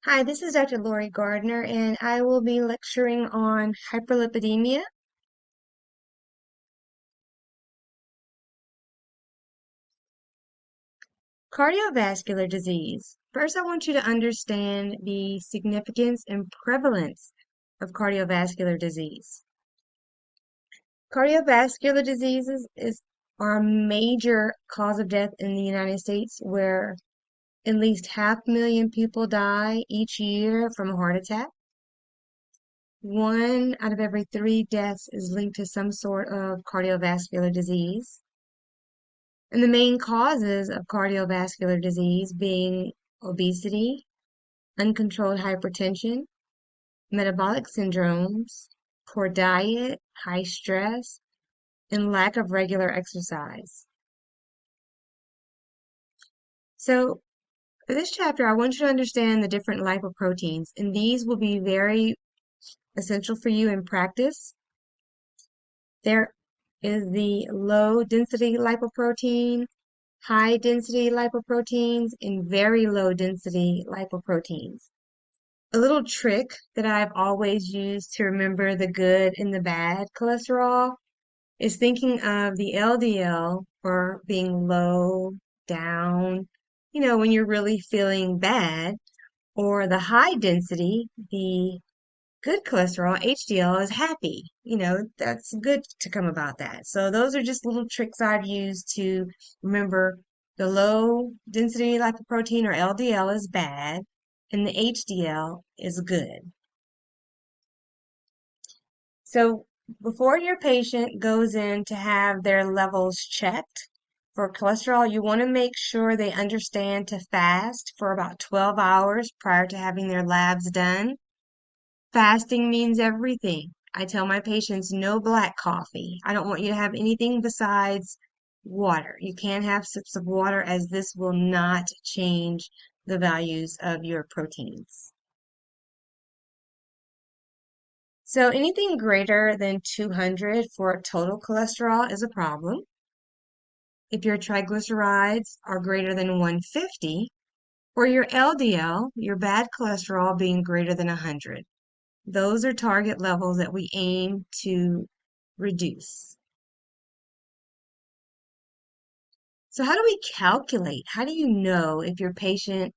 Hi, this is Dr. Lori Gardner, and I will be lecturing on hyperlipidemia. And I will be lecturing on hyperlipidemia. Cardiovascular disease. First, I want you to understand the significance and prevalence of cardiovascular disease. Cardiovascular diseases are a major cause of death in the United States, where at least 500,000 people die each year from a heart attack. 1 out of every 3 deaths is linked to some sort of cardiovascular disease. And the main causes of cardiovascular disease being obesity, uncontrolled hypertension, metabolic syndromes, poor diet, high stress, and lack of regular exercise. So, for this chapter, I want you to understand the different lipoproteins, and these will be very essential for you in practice. There is the low density lipoprotein, high density lipoproteins, and very low density lipoproteins. A little trick that I've always used to remember the good and the bad cholesterol is thinking of the LDL for being low, down, when you're really feeling bad, or the high density, the good cholesterol, HDL, is happy. That's good to come about that. So those are just little tricks I've used to remember the low density lipoprotein, or LDL, is bad and the HDL is good. So before your patient goes in to have their levels checked for cholesterol, you want to make sure they understand to fast for about 12 hours prior to having their labs done. Fasting means everything. I tell my patients no black coffee. I don't want you to have anything besides water. You can't have sips of water, as this will not change the values of your proteins. So anything greater than 200 for total cholesterol is a problem. If your triglycerides are greater than 150, or your LDL, your bad cholesterol, being greater than 100. Those are target levels that we aim to reduce. So how do we calculate? How do you know if your patient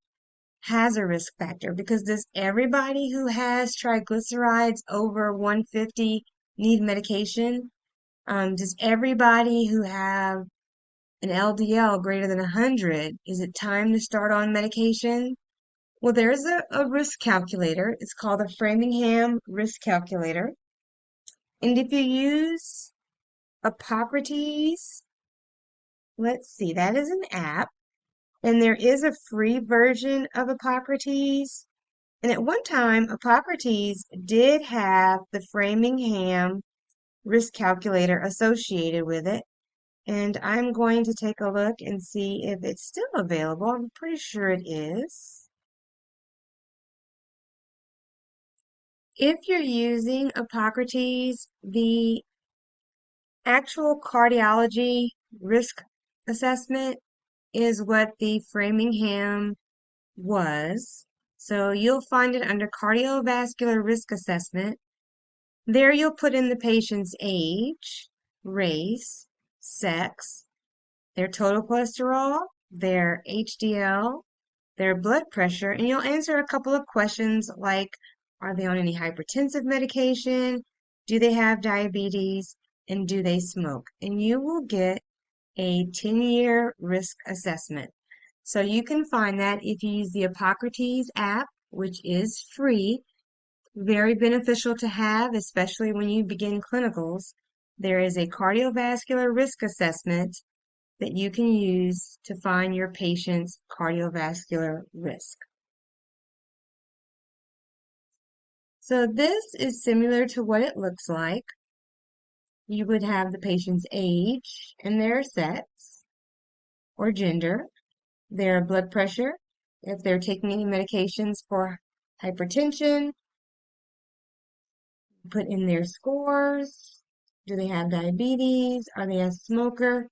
has a risk factor? Because does everybody who has triglycerides over 150 need medication? Does everybody who have an LDL greater than 100, is it time to start on medication? Well, there's a risk calculator. It's called the Framingham Risk Calculator. And if you use Hippocrates, let's see, that is an app. And there is a free version of Hippocrates. And at one time, Hippocrates did have the Framingham risk calculator associated with it. And I'm going to take a look and see if it's still available. I'm pretty sure it is. If you're using Hippocrates, the actual cardiology risk assessment is what the Framingham was. So you'll find it under cardiovascular risk assessment. There you'll put in the patient's age, race, sex, their total cholesterol, their HDL, their blood pressure, and you'll answer a couple of questions like, are they on any hypertensive medication? Do they have diabetes? And do they smoke? And you will get a 10-year risk assessment. So you can find that if you use the Hippocrates app, which is free, very beneficial to have, especially when you begin clinicals. There is a cardiovascular risk assessment that you can use to find your patient's cardiovascular risk. So this is similar to what it looks like. You would have the patient's age and their sex or gender, their blood pressure, if they're taking any medications for hypertension, put in their scores. Do they have diabetes? Are they a smoker?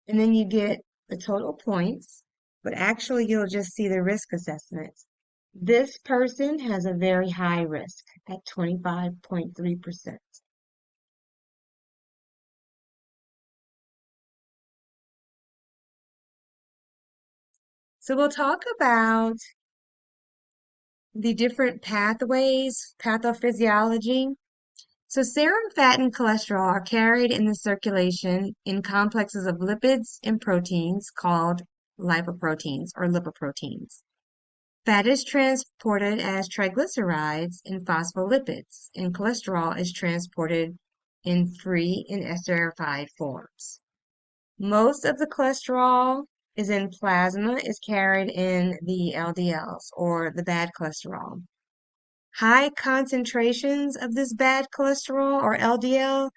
And then you get the total points, but actually you'll just see the risk assessments. This person has a very high risk at 25.3%. So we'll talk about the different pathways, pathophysiology. So serum fat and cholesterol are carried in the circulation in complexes of lipids and proteins called lipoproteins or lipoproteins. Fat is transported as triglycerides and phospholipids, and cholesterol is transported in free and esterified forms. Most of the cholesterol is in plasma, is carried in the LDLs or the bad cholesterol. High concentrations of this bad cholesterol or LDL,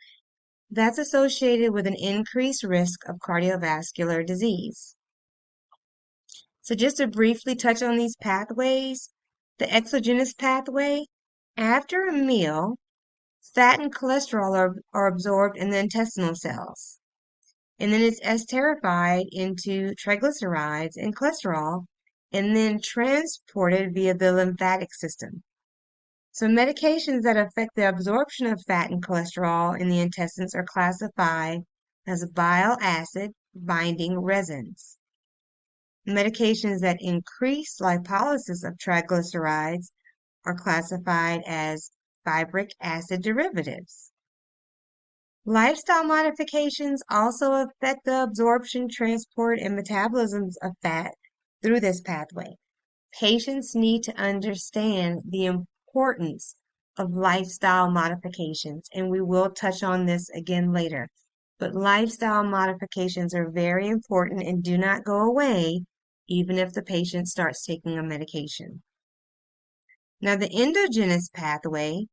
that's associated with an increased risk of cardiovascular disease. So just to briefly touch on these pathways, the exogenous pathway, after a meal, fat and cholesterol are absorbed in the intestinal cells. And then it's esterified into triglycerides and cholesterol, and then transported via the lymphatic system. So medications that affect the absorption of fat and cholesterol in the intestines are classified as bile acid binding resins. Medications that increase lipolysis of triglycerides are classified as fibric acid derivatives. Lifestyle modifications also affect the absorption, transport, and metabolisms of fat through this pathway. Patients need to understand the importance of lifestyle modifications, and we will touch on this again later. But lifestyle modifications are very important and do not go away even if the patient starts taking a medication. Now, the endogenous pathway,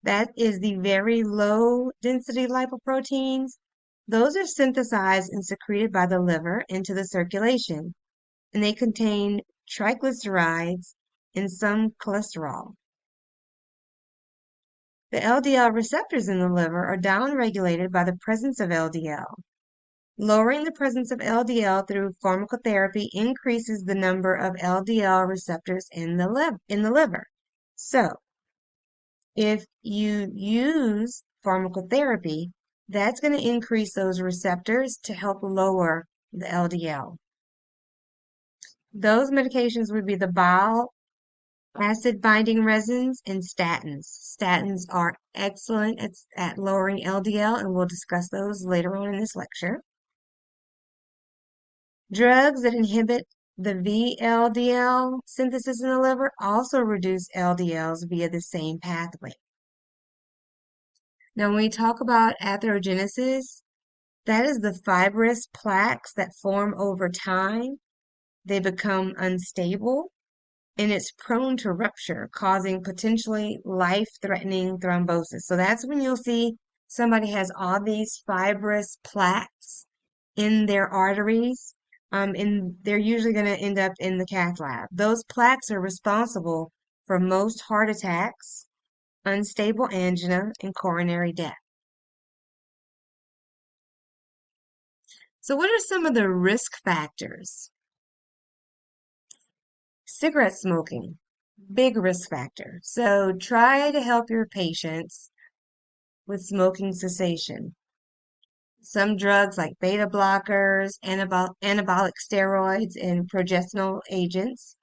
that is the very low density lipoproteins. Those are synthesized and secreted by the liver into the circulation, and they contain triglycerides and some cholesterol. The LDL receptors in the liver are downregulated by the presence of LDL. Lowering the presence of LDL through pharmacotherapy increases the number of LDL receptors in the liver. So, if you use pharmacotherapy, that's going to increase those receptors to help lower the LDL. Those medications would be the bile acid binding resins and statins. Statins are excellent at lowering LDL, and we'll discuss those later on in this lecture. Drugs that inhibit the VLDL synthesis in the liver also reduce LDLs via the same pathway. Now, when we talk about atherogenesis, that is the fibrous plaques that form over time. They become unstable, and it's prone to rupture, causing potentially life-threatening thrombosis. So that's when you'll see somebody has all these fibrous plaques in their arteries, and they're usually going to end up in the cath lab. Those plaques are responsible for most heart attacks, unstable angina, and coronary death. So what are some of the risk factors? Cigarette smoking, big risk factor. So try to help your patients with smoking cessation. Some drugs like beta blockers, anabolic steroids, and progesterone agents,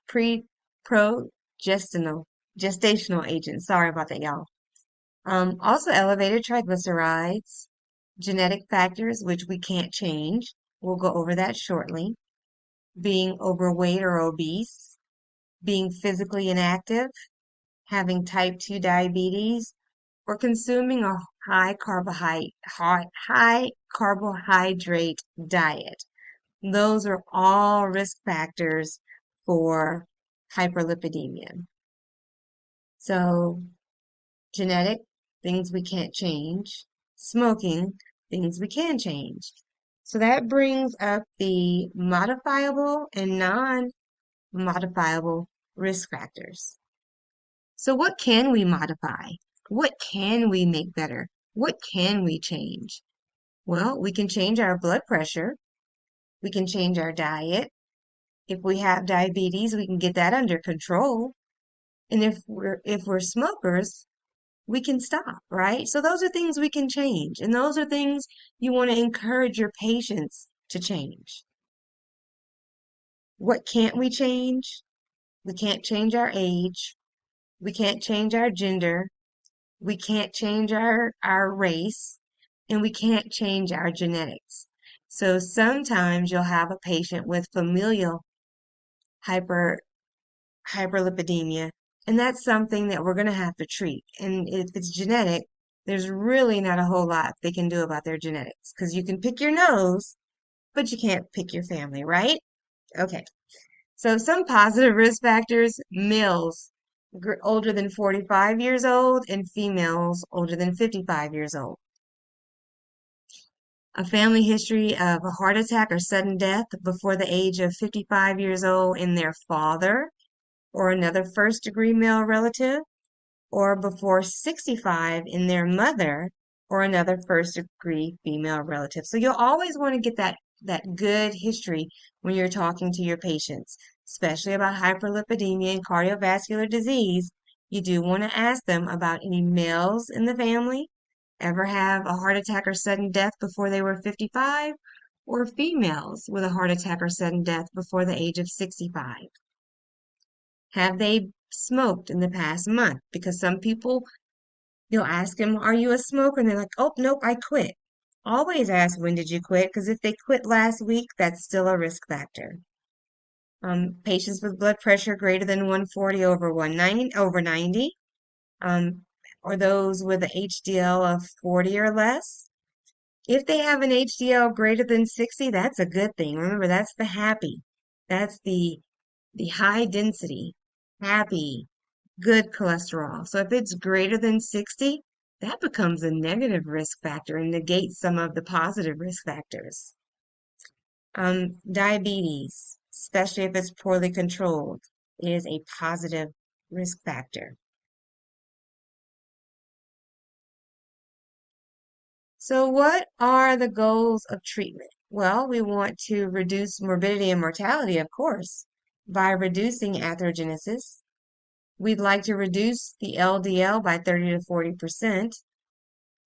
gestational agents. Sorry about that, y'all. Also elevated triglycerides, genetic factors, which we can't change. We'll go over that shortly. Being overweight or obese, being physically inactive, having type 2 diabetes, or consuming a high carbohydrate diet. Those are all risk factors for hyperlipidemia. So, genetic, things we can't change. Smoking, things we can change. So that brings up the modifiable and non-modifiable risk factors. So what can we modify? What can we make better? What can we change? Well, we can change our blood pressure. We can change our diet. If we have diabetes, we can get that under control. And if we're smokers, we can stop, right? So those are things we can change. And those are things you want to encourage your patients to change. What can't we change? We can't change our age. We can't change our gender. We can't change our race. And we can't change our genetics. So sometimes you'll have a patient with familial hyper hyperlipidemia, and that's something that we're going to have to treat. And if it's genetic, there's really not a whole lot they can do about their genetics because you can pick your nose, but you can't pick your family, right? Okay. So some positive risk factors, males older than 45 years old and females older than 55 years old. A family history of a heart attack or sudden death before the age of 55 years old in their father or another first degree male relative, or before 65 in their mother or another first degree female relative. So you'll always want to get that good history when you're talking to your patients, especially about hyperlipidemia and cardiovascular disease. You do want to ask them about any males in the family, ever have a heart attack or sudden death before they were 55, or females with a heart attack or sudden death before the age of 65. Have they smoked in the past month? Because some people, you'll ask them, are you a smoker? And they're like, oh, nope, I quit. Always ask, when did you quit? Because if they quit last week, that's still a risk factor. Patients with blood pressure greater than 140 over 90, um, or those with a HDL of 40 or less. If they have an HDL greater than 60, that's a good thing. Remember, that's the happy. That's the high density, happy, good cholesterol. So if it's greater than 60, that becomes a negative risk factor and negates some of the positive risk factors. Diabetes, especially if it's poorly controlled, is a positive risk factor. So what are the goals of treatment? Well, we want to reduce morbidity and mortality, of course, by reducing atherogenesis. We'd like to reduce the LDL by 30 to 40%.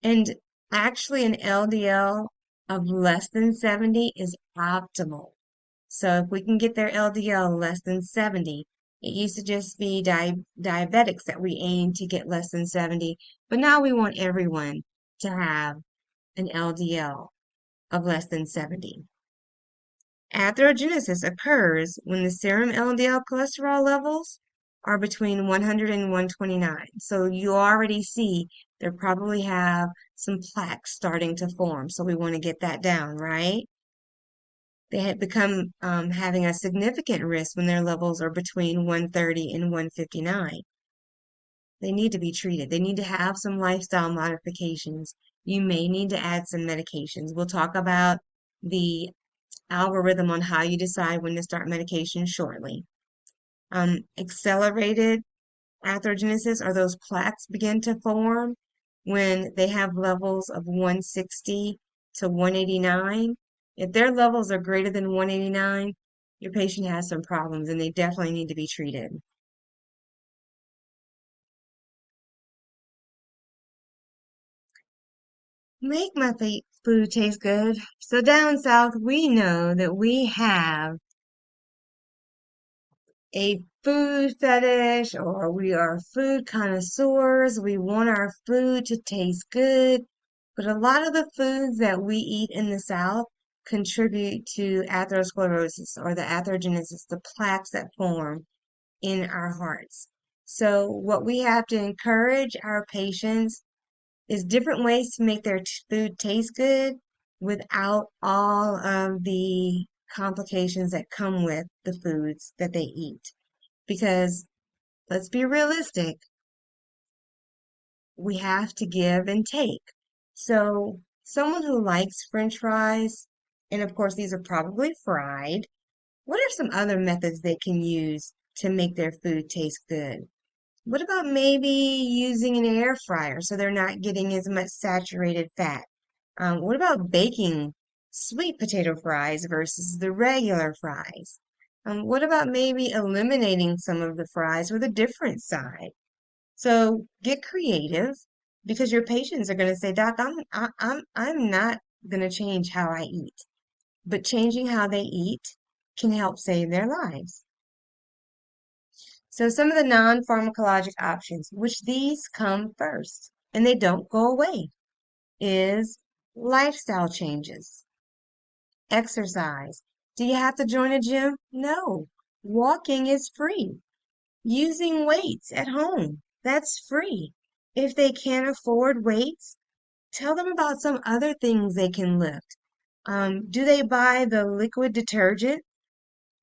And actually, an LDL of less than 70 is optimal. So if we can get their LDL less than 70, it used to just be diabetics that we aim to get less than 70, but now we want everyone to have an LDL of less than 70. Atherogenesis occurs when the serum LDL cholesterol levels are between 100 and 129. So you already see they probably have some plaques starting to form. So we want to get that down, right? They had become having a significant risk when their levels are between 130 and 159. They need to be treated. They need to have some lifestyle modifications. You may need to add some medications. We'll talk about the algorithm on how you decide when to start medication shortly. Accelerated atherogenesis, or those plaques begin to form when they have levels of 160 to 189. If their levels are greater than 189, your patient has some problems and they definitely need to be treated. Make my food taste good. So down south, we know that we have a food fetish, or we are food connoisseurs. We want our food to taste good. But a lot of the foods that we eat in the South contribute to atherosclerosis, or the atherogenesis, the plaques that form in our hearts. So what we have to encourage our patients is different ways to make their food taste good without all of the complications that come with the foods that they eat. Because let's be realistic, we have to give and take. So someone who likes French fries, and of course these are probably fried, what are some other methods they can use to make their food taste good? What about maybe using an air fryer so they're not getting as much saturated fat? What about baking sweet potato fries versus the regular fries? What about maybe eliminating some of the fries with a different side? So get creative because your patients are going to say, Doc, I'm not going to change how I eat, but changing how they eat can help save their lives. So some of the non-pharmacologic options, which these come first and they don't go away, is lifestyle changes, exercise. Do you have to join a gym? No. Walking is free. Using weights at home, that's free. If they can't afford weights, tell them about some other things they can lift. Do they buy the liquid detergent?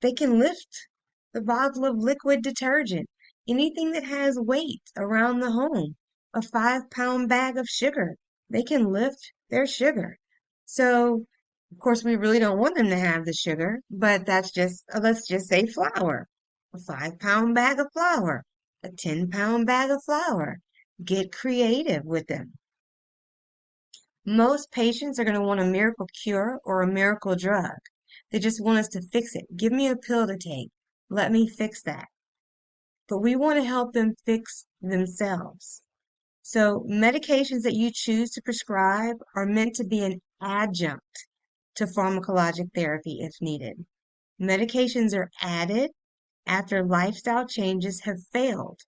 They can lift the bottle of liquid detergent. Anything that has weight around the home. A 5-pound bag of sugar. They can lift their sugar. So, of course, we really don't want them to have the sugar, but that's just, let's just say flour. A 5-pound bag of flour. A 10-pound bag of flour. Get creative with them. Most patients are going to want a miracle cure or a miracle drug. They just want us to fix it. Give me a pill to take. Let me fix that. But we want to help them fix themselves. So medications that you choose to prescribe are meant to be an adjunct to pharmacologic therapy if needed. Medications are added after lifestyle changes have failed,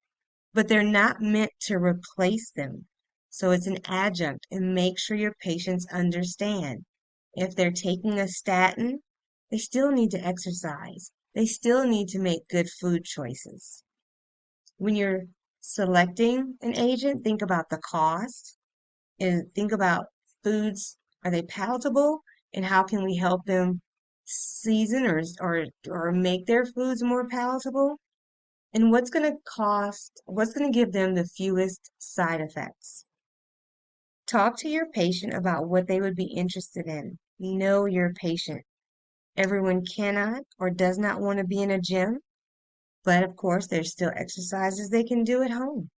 but they're not meant to replace them. So it's an adjunct, and make sure your patients understand. If they're taking a statin, they still need to exercise. They still need to make good food choices. When you're selecting an agent, think about the cost and think about foods. Are they palatable? And how can we help them season or make their foods more palatable? And what's going to give them the fewest side effects? Talk to your patient about what they would be interested in. Know your patient. Everyone cannot or does not want to be in a gym, but of course, there's still exercises they can do at home.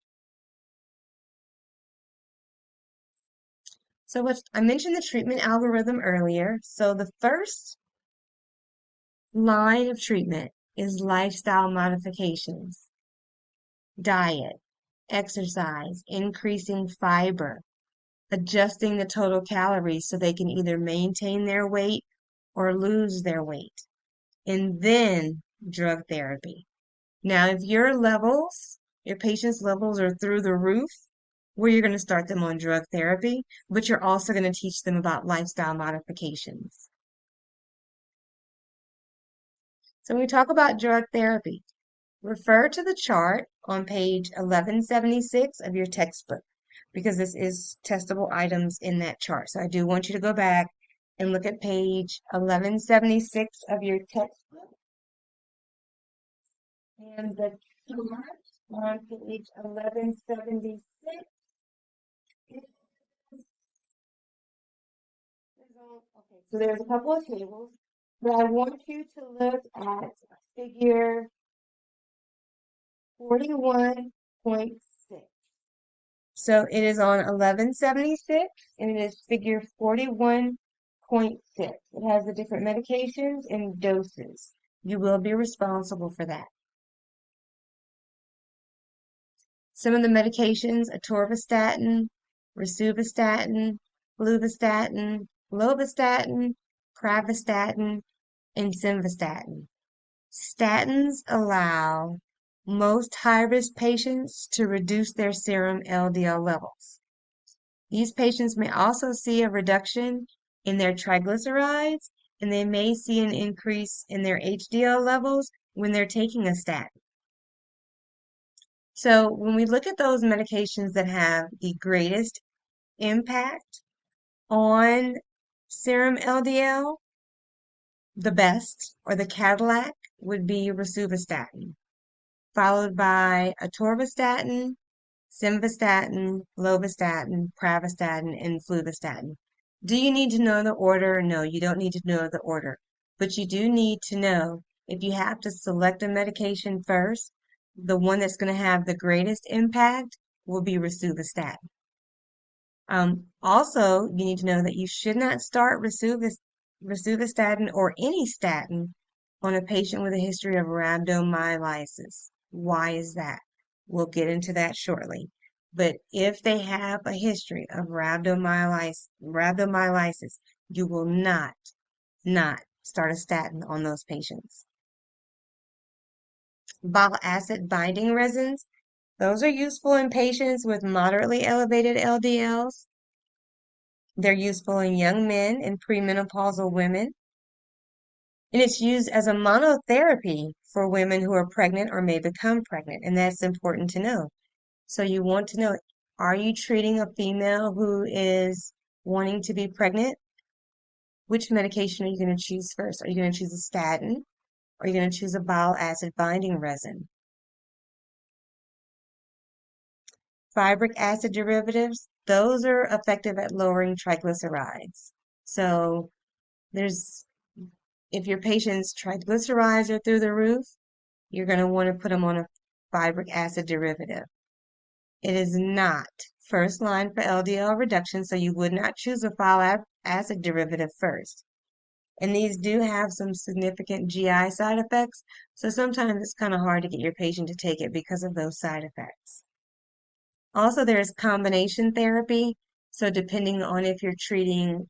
So I mentioned the treatment algorithm earlier. So the first line of treatment is lifestyle modifications, diet, exercise, increasing fiber, adjusting the total calories so they can either maintain their weight or lose their weight, and then drug therapy. Now, if your patient's levels are through the roof, where you're going to start them on drug therapy, but you're also going to teach them about lifestyle modifications. So when we talk about drug therapy, refer to the chart on page 1176 of your textbook because this is testable items in that chart. So I do want you to go back and look at page 1176 of your textbook. And the chart on page 1176 is okay. So there's a couple of tables, but I want you to look at figure 41.6. So it is on 1176 and it is figure 41.6. It has the different medications and doses. You will be responsible for that. Some of the medications, atorvastatin, rosuvastatin, fluvastatin, lovastatin, pravastatin, and simvastatin. Statins allow most high-risk patients to reduce their serum LDL levels. These patients may also see a reduction in their triglycerides, and they may see an increase in their HDL levels when they're taking a statin. So when we look at those medications that have the greatest impact on serum LDL, the best or the Cadillac would be rosuvastatin, followed by atorvastatin, simvastatin, lovastatin, pravastatin, and fluvastatin. Do you need to know the order? No, you don't need to know the order. But you do need to know if you have to select a medication first, the one that's going to have the greatest impact will be rosuvastatin. Also, you need to know that you should not start rosuvastatin or any statin on a patient with a history of rhabdomyolysis. Why is that? We'll get into that shortly. But if they have a history of rhabdomyolysis, you will not start a statin on those patients. Bile acid binding resins, those are useful in patients with moderately elevated LDLs. They're useful in young men and premenopausal women. And it's used as a monotherapy for women who are pregnant or may become pregnant. And that's important to know. So you want to know, are you treating a female who is wanting to be pregnant? Which medication are you going to choose first? Are you going to choose a statin? Or are you going to choose a bile acid binding resin? Fibric acid derivatives, those are effective at lowering triglycerides. So if your patient's triglycerides are through the roof, you're going to want to put them on a fibric acid derivative. It is not first line for LDL reduction, so you would not choose a bile acid derivative first. And these do have some significant GI side effects, so sometimes it's kind of hard to get your patient to take it because of those side effects. Also, there's combination therapy. So depending on if you're treating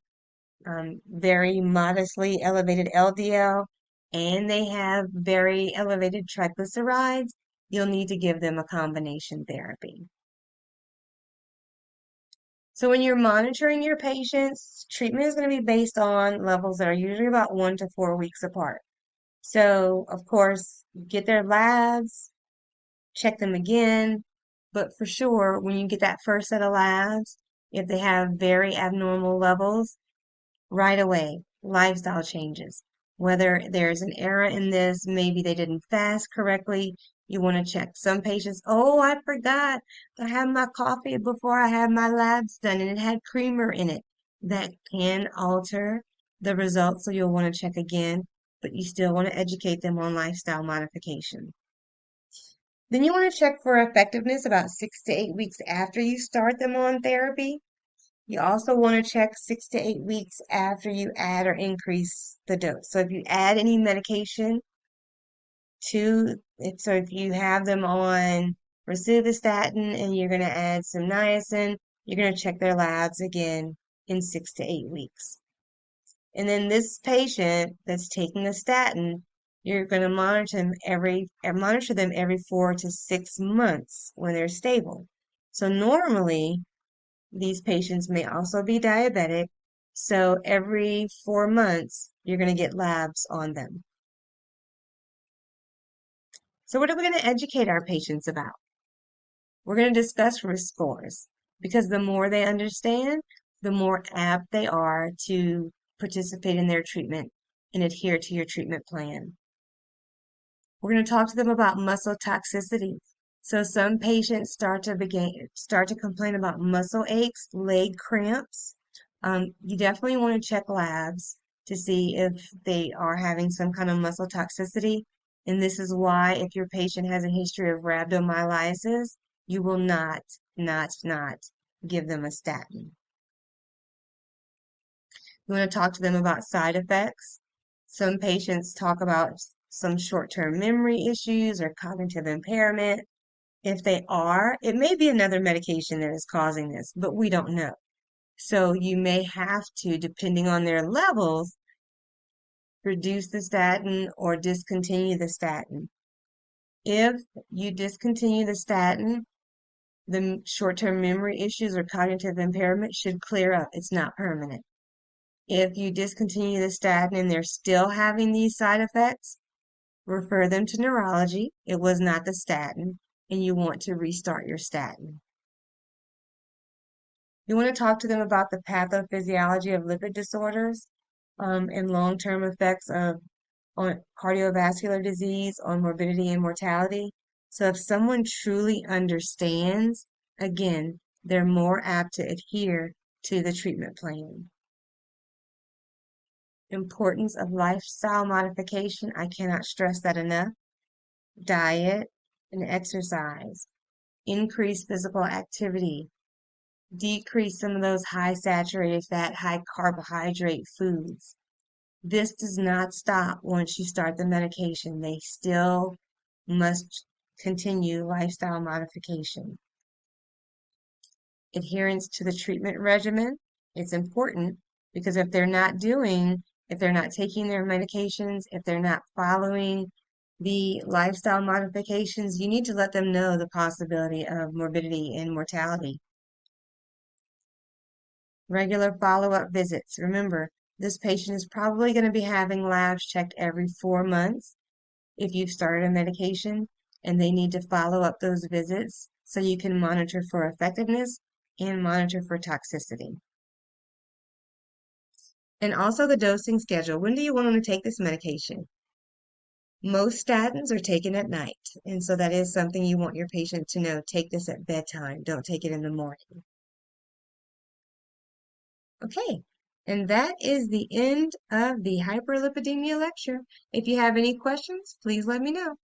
very modestly elevated LDL and they have very elevated triglycerides, you'll need to give them a combination therapy. So when you're monitoring your patients, treatment is going to be based on levels that are usually about 1 to 4 weeks apart. So, of course, get their labs, check them again, but for sure, when you get that first set of labs, if they have very abnormal levels, right away, lifestyle changes. Whether there's an error in this, maybe they didn't fast correctly, you want to check. Some patients, oh, I forgot to have my coffee before I had my labs done and it had creamer in it. That can alter the results, so you'll want to check again, but you still want to educate them on lifestyle modification. Then you want to check for effectiveness about 6 to 8 weeks after you start them on therapy. You also want to check 6 to 8 weeks after you add or increase the dose. So if you add any medication if you have them on rosuvastatin and you're going to add some niacin, you're going to check their labs again in 6 to 8 weeks. And then this patient that's taking the statin, you're going to monitor them every 4 to 6 months when they're stable. So normally, these patients may also be diabetic, so every 4 months, you're going to get labs on them. So what are we going to educate our patients about? We're going to discuss risk scores, because the more they understand, the more apt they are to participate in their treatment and adhere to your treatment plan. We're going to talk to them about muscle toxicity. So some patients start to complain about muscle aches, leg cramps. You definitely want to check labs to see if they are having some kind of muscle toxicity. And this is why, if your patient has a history of rhabdomyolysis, you will not give them a statin. You want to talk to them about side effects. Some patients talk about some short-term memory issues or cognitive impairment. If they are, it may be another medication that is causing this, but we don't know. So you may have to, depending on their levels, reduce the statin or discontinue the statin. If you discontinue the statin, the short-term memory issues or cognitive impairment should clear up. It's not permanent. If you discontinue the statin and they're still having these side effects, refer them to neurology. It was not the statin, and you want to restart your statin. You want to talk to them about the pathophysiology of lipid disorders and long-term effects on cardiovascular disease, on morbidity and mortality. So if someone truly understands, again, they're more apt to adhere to the treatment plan. Importance of lifestyle modification, I cannot stress that enough. Diet and exercise, increase physical activity, decrease some of those high saturated fat, high carbohydrate foods. This does not stop once you start the medication. They still must continue lifestyle modification. Adherence to the treatment regimen. It's important because if they're not taking their medications, if they're not following the lifestyle modifications, you need to let them know the possibility of morbidity and mortality. Regular follow-up visits. Remember, this patient is probably going to be having labs checked every 4 months if you've started a medication, and they need to follow up those visits so you can monitor for effectiveness and monitor for toxicity. And also the dosing schedule. When do you want them to take this medication? Most statins are taken at night, and so that is something you want your patient to know. Take this at bedtime. Don't take it in the morning. Okay, and that is the end of the hyperlipidemia lecture. If you have any questions, please let me know.